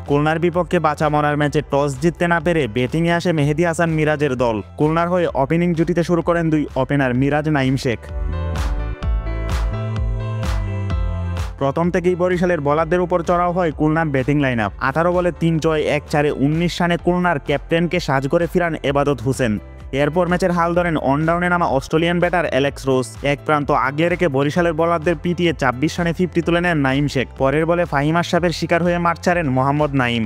খুলনার বিপক্ষে বাঁচা মরার ম্যাচে টস জিততে না পেরে ব্যাটিংয়ে আসে মেহেদী হাসান মিরাজের দল। খুলনার হয়ে ওপেনিং জুটিতে শুরু করেন দুই ওপেনার মিরাজ নাঈম শেখ। প্রথম থেকেই বরিশালের বোলারদের উপর চড়াও হয় খুলনার ব্যাটিং লাইন আপ। 18 বলে 3-6-1-4 19 রানে খুলনার ক্যাপ্টেনকে সাজ করে ফিরান এবাদত হোসেন। এরপর ম্যাচের হাল ধরেন অনডাউনে নামা অস্ট্রেলিয়ান ব্যাটার অ্যালেক্স রোজ। এক প্রান্ত আগলে রেখে বরিশালের বোলারদের পিটিয়ে 26 রানে 50 তুলে নেন নাঈম শেখ। পরের বলে ফাহিম আশরাফের শিকার হয়ে মাঠ ছাড়েন মোহাম্মদ নাঈম।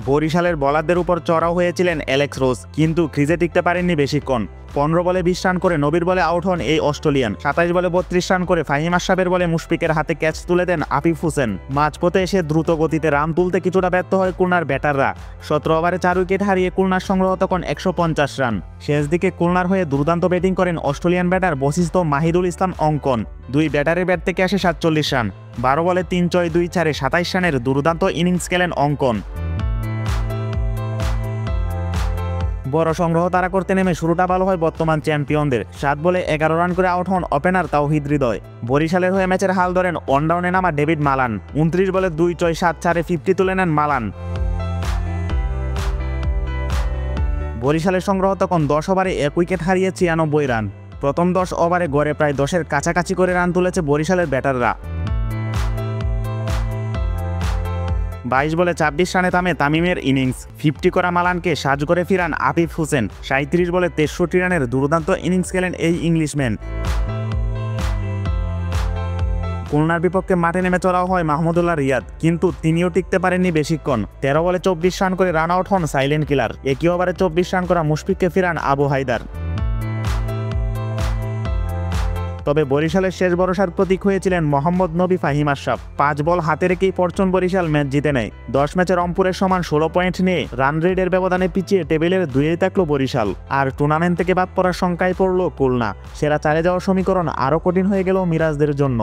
বরিশালের বোলারদের উপর চড়াও হয়েছিলেন অ্যালেক্স রোজ, কিন্তু ক্রিজে টিকতে পারেননি বেশিক্ষণ। 15 বলে 20 রান করে নবীর বলে আউট হন এই অস্ট্রেলিয়ান। 27 বলে 32 রান করে ফাহিম আশরাফের বলে মুশফিকের হাতে ক্যাচ তুলে দেন আফিফ হোসেন। মাঝপথে এসে দ্রুত গতিতে রান তুলতে কিছুটা ব্যর্থ হয় খুলনার ব্যাটাররা। 17 ওভারে 4 উইকেট হারিয়ে খুলনার সংগ্রহ তখন 150 রান। শেষ দিকে খুলনার হয়ে দুর্দান্ত ব্যাটিং করেন অস্ট্রেলিয়ান ব্যাটার বশিষ্ঠ মাহিদুল ইসলাম অঙ্কন। দুই ব্যাটারের ব্যাট থেকে আসে 47 রান। 12 বলে 3-6-2-4 27 রানের দুর্দান্ত ইনিংস খেলেন অঙ্কন। বড় সংগ্রহ তারা করতে নেমে শুরুটা ভালো হয় বর্তমান চ্যাম্পিয়নদের। 7 বলে 11 রান করে আউট হন ওপেনার তাওহিদ হৃদয়। বরিশালের হয়ে ম্যাচের হাল ধরেন অনডাউনে নামা ডেভিড মালান। 29 বলে 2-6-7-4 50 তুলে নেন মালান। বরিশালের সংগ্রহ তখন 10 ওভারে 1 উইকেট হারিয়ে 96 রান। প্রথম 10 ওভারে গড়ে প্রায় 10-এর কাছাকাছি করে রান তুলেছে বরিশালের ব্যাটাররা। 22 বলে 26 রানে থামে তামিমের ইনিংস। 50 করা মালানকে সাজ করে ফিরান আফিফ হোসেন। 37 বলে 63 রানের দুর্দান্ত ইনিংস খেলেন এই ইংলিশম্যান। খুলনার বিপক্ষে মাঠে নেমে চড়াও হয় মাহমুদুল্লাহ রিয়াদ, কিন্তু তিনিও টিকতে পারেননি বেশিক্ষণ। 13 বলে 24 রান করে রান আউট হন সাইলেন্ট কিলার। একই ওভারে 24 রান করা মুশফিককে ফিরান আবু হায়দার। তবে বরিশালের শেষ ভরসার প্রতীক হয়েছিলেন মোহাম্মদ নবী ফাহিম আশরাফ। 5 বল হাতে রেখেই পরচন বরিশাল ম্যাচ জিতে নেয়। 10 ম্যাচে রংপুরের সমান 16 পয়েন্ট নিয়ে রান রেটের ব্যবধানে পিছিয়ে টেবিলের 2-এ থাকলো বরিশাল। আর টুর্নামেন্ট থেকে বাদ পড়ার শঙ্কায় পড়ল খুলনা। সেরা 4-এ যাওয়ার সমীকরণ আরও কঠিন হয়ে গেল মিরাজদের জন্য।